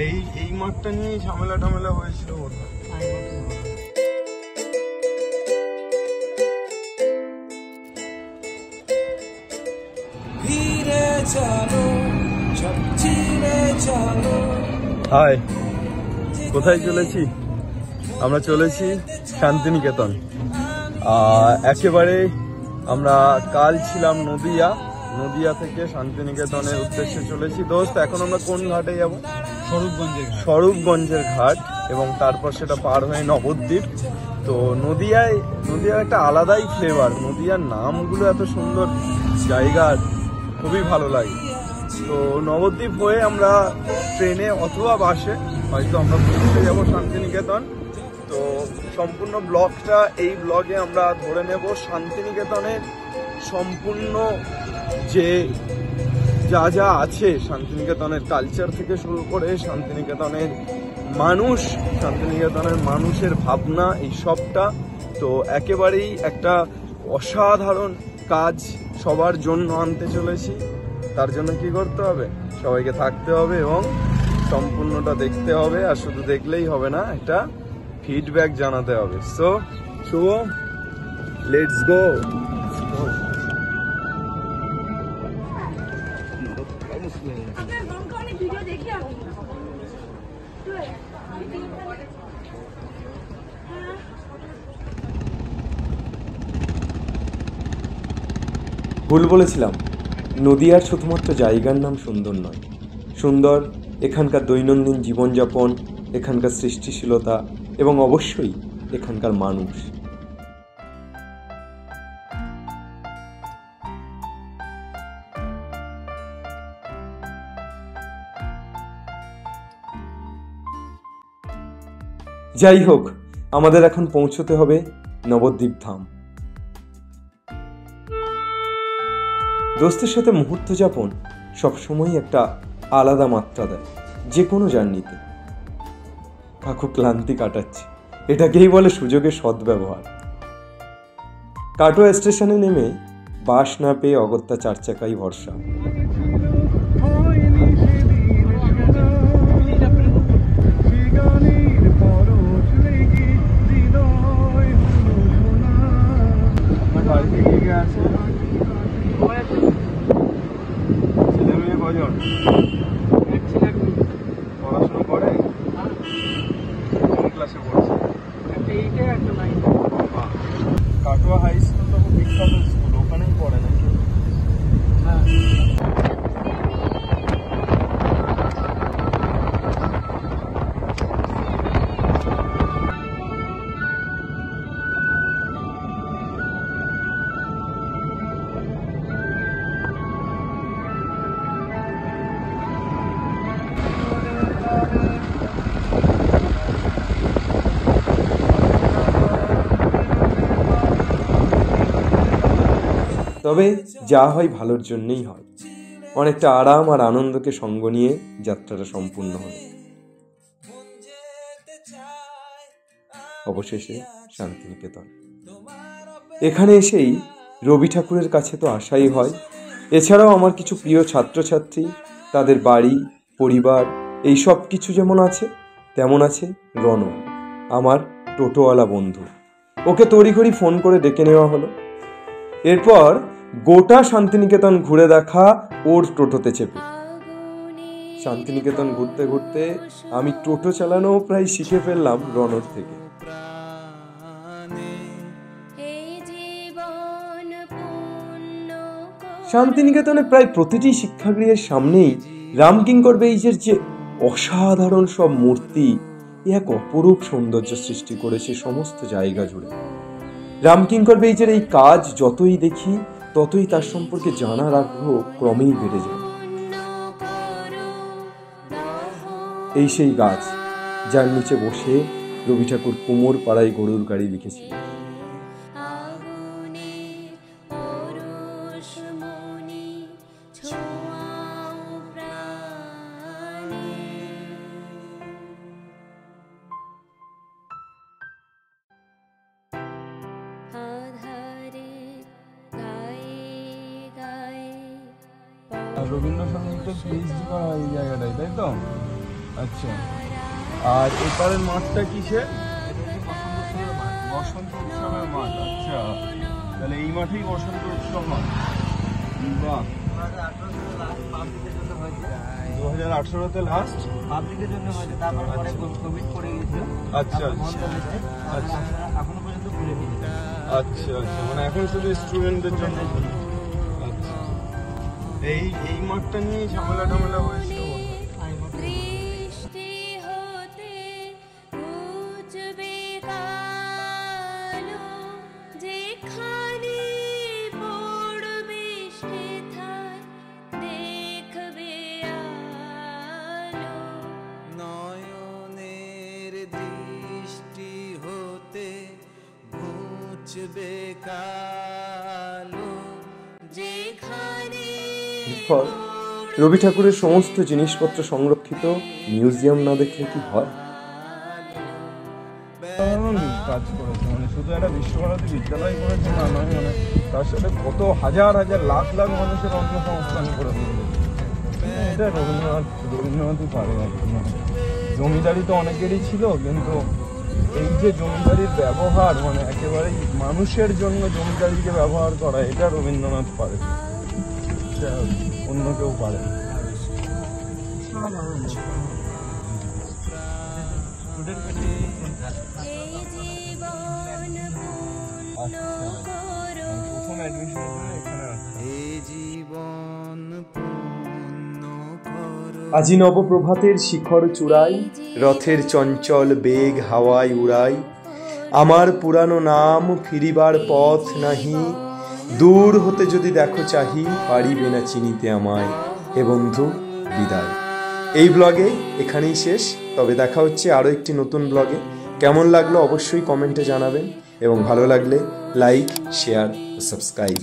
এই মাঠটা নিয়ে ঝামেলা টামেলা হয়েছিল ওটা। হাই, কোথায় চলেছি? আমরা চলেছি শান্তিনিকেতন। একেবারে আমরা কাল ছিলাম নদিয়া থেকে শান্তিনিকেতনের উদ্দেশ্যে চলেছি। দোস্ত, এখন আমরা কোন ঘাটে যাব? স্বরূপগঞ্জের ঘাট, এবং তারপর সেটা পার হয়ে নবদ্বীপ। তো নদিয়ার একটা আলাদাই ফ্লেভার। নদিয়ার নামগুলো এত সুন্দর, জায়গার খুবই ভালো লাগে। তো নবদ্বীপ হয়ে আমরা ট্রেনে অথবা বাসে হয়তো আমরা পৌঁছে যাবো শান্তিনিকেতন। তো সম্পূর্ণ ব্লগটা এই ব্লগে আমরা ধরে নেব শান্তিনিকেতনের সম্পূর্ণ যে যা আছে, শান্তিনিকেতনের কালচার থেকে শুরু করে শান্তিনিকেতনের মানুষের ভাবনা, এই সবটা। তো একেবারেই একটা অসাধারণ কাজ সবার জন্য আনতে চলেছি। তার জন্য কি করতে হবে? সবাইকে থাকতে হবে এবং সম্পূর্ণটা দেখতে হবে। আর শুধু দেখলেই হবে না, একটা ফিডব্যাক জানাতে হবে। So Shubho, let's go. ভুল বলেছিলাম, নদিয়ার শুধুমাত্র জায়গার নাম সুন্দর নয়, সুন্দর এখানকার দৈনন্দিন জীবনযাপন, এখানকার সৃষ্টিশীলতা এবং অবশ্যই এখানকার মানুষ। যাই হোক, আমাদের এখন পৌঁছতে হবে নবদ্বীপ ধাম। দোস্তের সাথে মুহূর্ত যাপন সবসময় একটা আলাদা মাত্রা দেয় যে কোনো জার্নিতে। কাকু ক্লান্তি কাটাচ্ছে, এটাকেই বলে সুযোগের সদ্ব্যবহার। কাটোয়া স্টেশনে নেমে বাস না পেয়ে অগত্যা 4 চাকাই ভরসা। পড়াশোনা করে কোন ক্লাসে পড়ছে? কাটোয়া হাই স্কুল তো খুব বিখ্যাত স্কুল, ওখানেই পড়ে নাকি? তবে যা হয় ভালোর জন্যই হয়। অনেকটা আরাম আর আনন্দকে সঙ্গ নিয়ে যাত্রাটা সম্পূর্ণ হয়। অবশেষে শান্তিনিকেতন। এখানে এসেই রবি ঠাকুরের কাছে তো আসাই হয়। এছাড়াও আমার কিছু প্রিয় ছাত্রছাত্রী, তাদের বাড়ি, পরিবার, এই সব কিছু যেমন আছে, তেমন আছে রণ, আমার টোটোওয়ালা বন্ধু। ওকে তড়িঘড়ি ফোন করে ডেকে নেওয়া হলো। এরপর গোটা শান্তিনিকেতন ঘুরে দেখা ওর টোটোতে চেপে। শান্তিনিকেতন ঘুরতে ঘুরতে আমি টোটো চালানো প্রায় শিখে ফেললাম রণর থেকে। শান্তিনিকেতনে প্রায় প্রতিটি শিক্ষাগৃহের সামনেই রামকিঙ্কর বেইজের যে অসাধারণ সব মূর্তি, এক অপরূপ সৌন্দর্য সৃষ্টি করেছে সমস্ত জায়গা জুড়ে। রামকিঙ্কর বেইজের এই কাজ যতই দেখি ততই তার সম্পর্কে জানার আগ্রহ ক্রমেই বেড়ে যায়। এই সেই গাছ যার নিচে বসে রবি ঠাকুর কুমোর পাড়ায় গরুর গাড়ি লিখেছিলেন। রবীন্দ্রসঙ্গীতের পিএইচডি করা হয় এই জায়গাটায়, তাই তো? আচ্ছা, আর এপারের মাঠটা কিসের? বসন্ত উৎসবের মাঠ। আচ্ছা, তাহলে এই মাঠেই বসন্ত উৎসব হয়। বাহ, 2018-তে লাস্ট পাবলিকের জন্য হয়েছে, তারপর পরে কোভিড পড়ে গিয়েছিল। আচ্ছা আচ্ছা এখনো পর্যন্ত খুলে দিয়েছে। আচ্ছা আচ্ছা, মানে এখন শুধু স্টুডেন্টদের জন্য। আচ্ছা, এই মাঠটা নিয়ে ঝামেলা টামেলা হয়েছিল। বৃষ্টি হতে ঘুচবে কালো, যেখানে পড়বে সেথায় দেখবে আলো। নয়নের দৃষ্টি হতে ঘুচবে কালো, যেখানে এরপর রবি ঠাকুরের সমস্ত জিনিসপত্র সংরক্ষিত মিউজিয়াম না দেখলে কি হয়? দারুণ কাজ করেছে, মানে শুধু একটা বিশ্বভারতী বিদ্যালয় করেছে না নয়, মানে তার সাথে কত হাজার হাজার লাখ লাখ মানুষের কর্মসংস্থান করে দিয়েছে। এটা রবীন্দ্রনাথই পারে আর কি। মানে জমিদারি তো অনেকেরই ছিল, কিন্তু এই যে জমিদারির ব্যবহার, মানে একেবারেই মানুষের জন্য জমিদারিকে ব্যবহার করা, এটা রবীন্দ্রনাথ পারে, এটা অন্য কেউ পারে না। এই জীবন করো প্রথম অ্যাডমিশনের জন্য এখানে আসা। এই জীবন পূর্ণ করো। আজি নবপ্রভাতের শিখর চূড়ায় রথের চঞ্চল বেগ হাওয়ায় উড়াই। আমার পুরানো নাম ফিরিবার পথ নাহি, দূর হতে যদি দেখো চাহি পারিবে না চিনিতে আমায়। হে বন্ধু, বিদায়। এই ব্লগে এখানেই শেষ, তবে দেখা হচ্ছে আরও একটি নতুন ব্লগে। কেমন লাগলো অবশ্যই কমেন্টে জানাবেন, এবং ভালো লাগলে লাইক, শেয়ার ও সাবস্ক্রাইব।